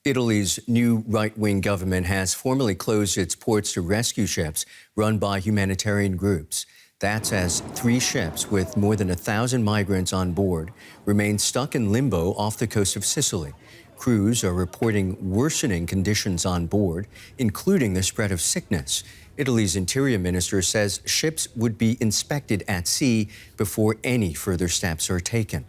Italy's new right-wing government has formally closed its ports to rescue ships run by humanitarian groups. That's as 3 ships with more than 1,000 migrants on board remain stuck in limbo off the coast of Sicily. Crews are reporting worsening conditions on board, including the spread of sickness. Italy's interior minister says ships would be inspected at sea before any further steps are taken.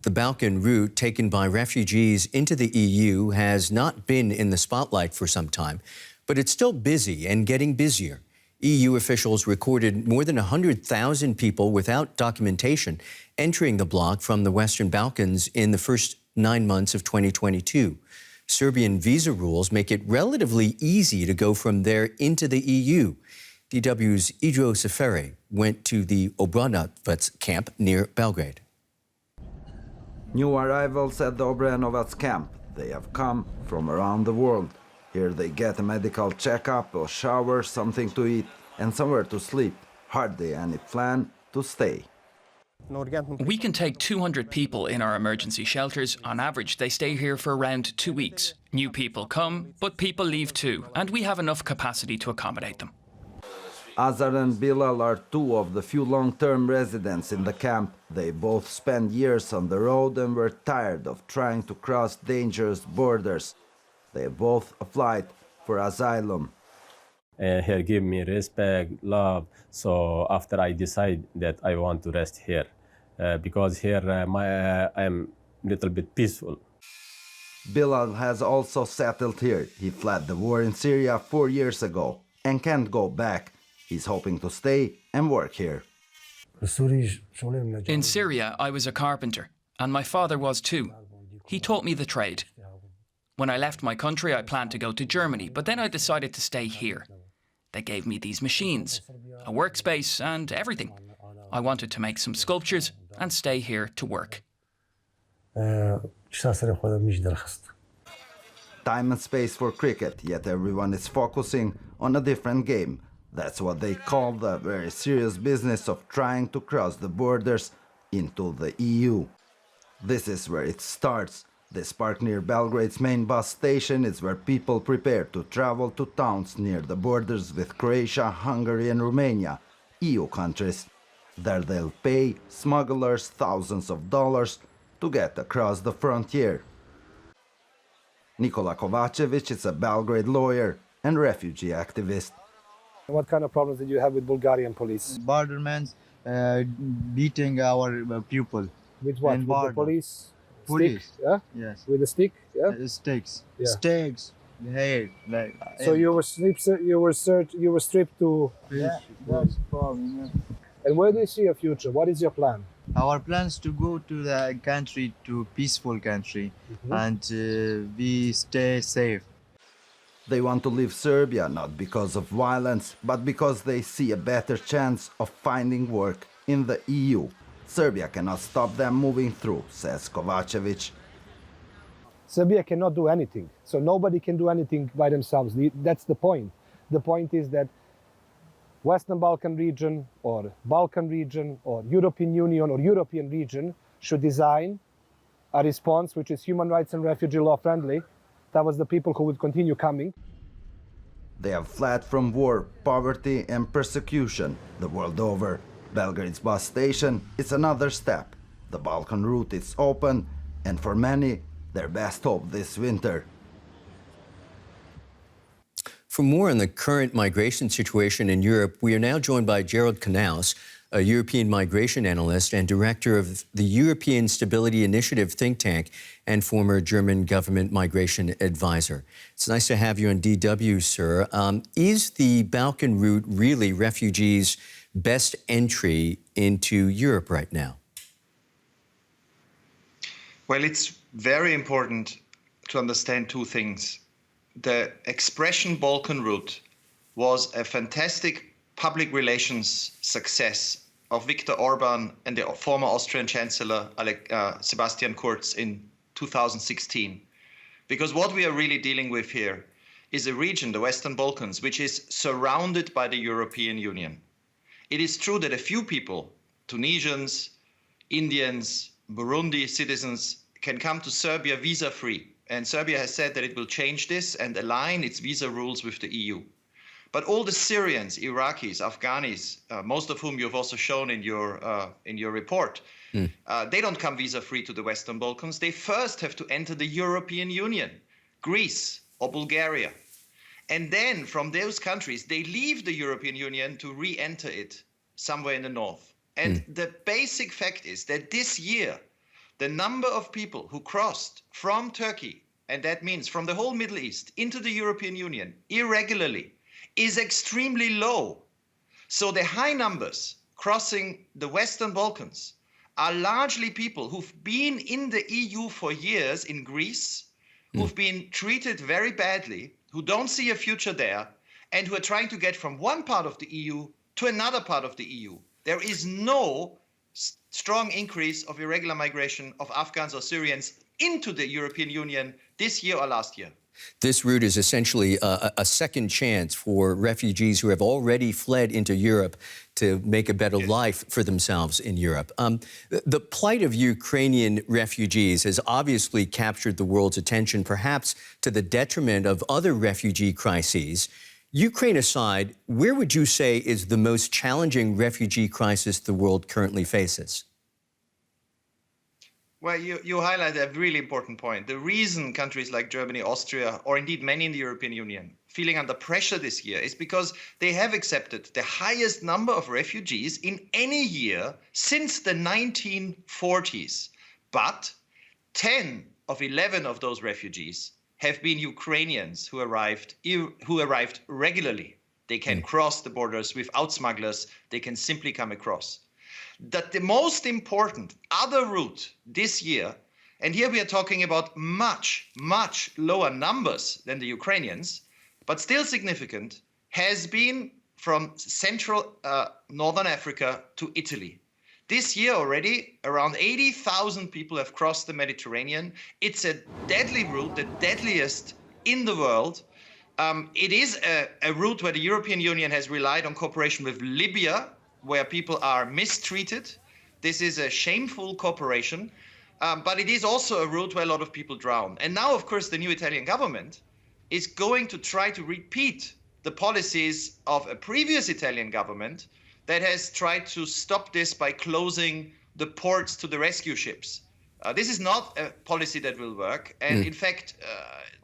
The Balkan route taken by refugees into the EU has not been in the spotlight for some time, but it's still busy and getting busier. EU officials recorded more than 100,000 people without documentation entering the bloc from the Western Balkans in the first 9 months of 2022. Serbian visa rules make it relatively easy to go from there into the EU. DW's Idro Seferi went to the OBRA-novats Camp near Belgrade. New arrivals at the OBRA-novats Camp. They have come from around the world. Here they get a medical checkup, a shower, something to eat, and somewhere to sleep. Hardly any plan to stay. We can take 200 people in our emergency shelters. On average, they stay here for around 2 weeks. New people come, but people leave too, and we have enough capacity to accommodate them. Azar and Bilal are 2 of the few long-term residents in the camp. They both spent years on the road and were tired of trying to cross dangerous borders. They both applied for asylum. Here give me respect, love. So after I decide that I want to rest here, because here I am a little bit peaceful. Bilal has also settled here. He fled the war in Syria 4 years ago and can't go back. He's hoping to stay and work here. In Syria, I was a carpenter, and my father was too. He taught me the trade. When I left my country, I planned to go to Germany, but then I decided to stay here. They gave me these machines, a workspace and everything. I wanted to make some sculptures and stay here to work. Time and space for cricket, yet everyone is focusing on a different game. That's what they call the very serious business of trying to cross the borders into the EU. This is where it starts. This park near Belgrade's main bus station is where people prepare to travel to towns near the borders with Croatia, Hungary and Romania, EU countries. There they'll pay smugglers thousands of dollars to get across the frontier. Nikola Kovacevic is a Belgrade lawyer and refugee activist. What kind of problems did you have with Bulgarian police? Bordermen beating our people. With what? With the police? Police. Stick, yeah? Yes. With a stick? Yeah. Sticks. Yeah. Sticks. Hey, like. So you were stripped to. Yeah, that's the problem. Yeah. And where do you see your future? What is your plan? Our plan is to go to the country, to peaceful country, and we stay safe. They want to leave Serbia not because of violence, but because they see a better chance of finding work in the EU. Serbia cannot stop them moving through, says Kovacevic. Serbia cannot do anything, so nobody can do anything by themselves. That's the point. The point is that Western Balkan region or Balkan region or European Union or European region should design a response which is human rights and refugee law friendly. That was the people who would continue coming. They have fled from war, poverty and persecution the world over. Belgrade's bus station is another step. The Balkan route is open, and for many, their best hope this winter. For more on the current migration situation in Europe, we are now joined by Gerald Knaus, a European migration analyst and director of the European Stability Initiative think tank and former German government migration advisor. It's nice to have you on DW, sir. Is the Balkan route really refugees' best entry into Europe right now? Well, it's very important to understand 2 things. The expression Balkan route was a fantastic public relations success of Viktor Orban and the former Austrian Chancellor Sebastian Kurz in 2016. Because what we are really dealing with here is a region, the Western Balkans, which is surrounded by the European Union. It is true that a few people, Tunisians, Indians, Burundi citizens, can come to Serbia visa-free. And Serbia has said that it will change this and align its visa rules with the EU. But all the Syrians, Iraqis, Afghanis, most of whom you've also shown in your report, they don't come visa-free to the Western Balkans. They first have to enter the European Union, Greece or Bulgaria. And then from those countries, they leave the European Union to re-enter it somewhere in the north. And the basic fact is that this year, the number of people who crossed from Turkey, and that means from the whole Middle East, into the European Union irregularly, is extremely low. So the high numbers crossing the Western Balkans are largely people who've been in the EU for years in Greece, who've been treated very badly, who don't see a future there, and who are trying to get from one part of the EU to another part of the EU. There is no strong increase of irregular migration of Afghans or Syrians into the European Union this year or last year. This route is essentially a second chance for refugees who have already fled into Europe to make a better life for themselves in Europe. The plight of Ukrainian refugees has obviously captured the world's attention, perhaps to the detriment of other refugee crises. Ukraine aside, where would you say is the most challenging refugee crisis the world currently faces? Well, you highlight a really important point. The reason countries like Germany, Austria, or indeed many in the European Union feeling under pressure this year is because they have accepted the highest number of refugees in any year since the 1940s. But 10 of 11 of those refugees have been Ukrainians who arrived regularly. They can cross the borders without smugglers. They can simply come across. That the most important other route this year, and here we are talking about much, much lower numbers than the Ukrainians, but still significant, has been from Central Northern Africa to Italy. This year already, around 80,000 people have crossed the Mediterranean. It's a deadly route, the deadliest in the world. It is a route where the European Union has relied on cooperation with Libya, where people are mistreated. This is a shameful cooperation, but it is also a route where a lot of people drown. And now, of course, the new Italian government is going to try to repeat the policies of a previous Italian government that has tried to stop this by closing the ports to the rescue ships. This is not a policy that will work. And in fact,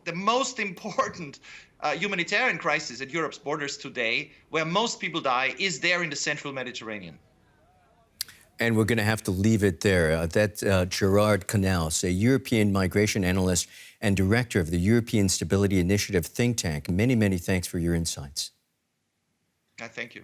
the most important humanitarian crisis at Europe's borders today, where most people die, is there in the central Mediterranean. And we're going to have to leave it there. That's Gerard Knaus, a European migration analyst and director of the European Stability Initiative think tank. Many, many thanks for your insights. Thank you.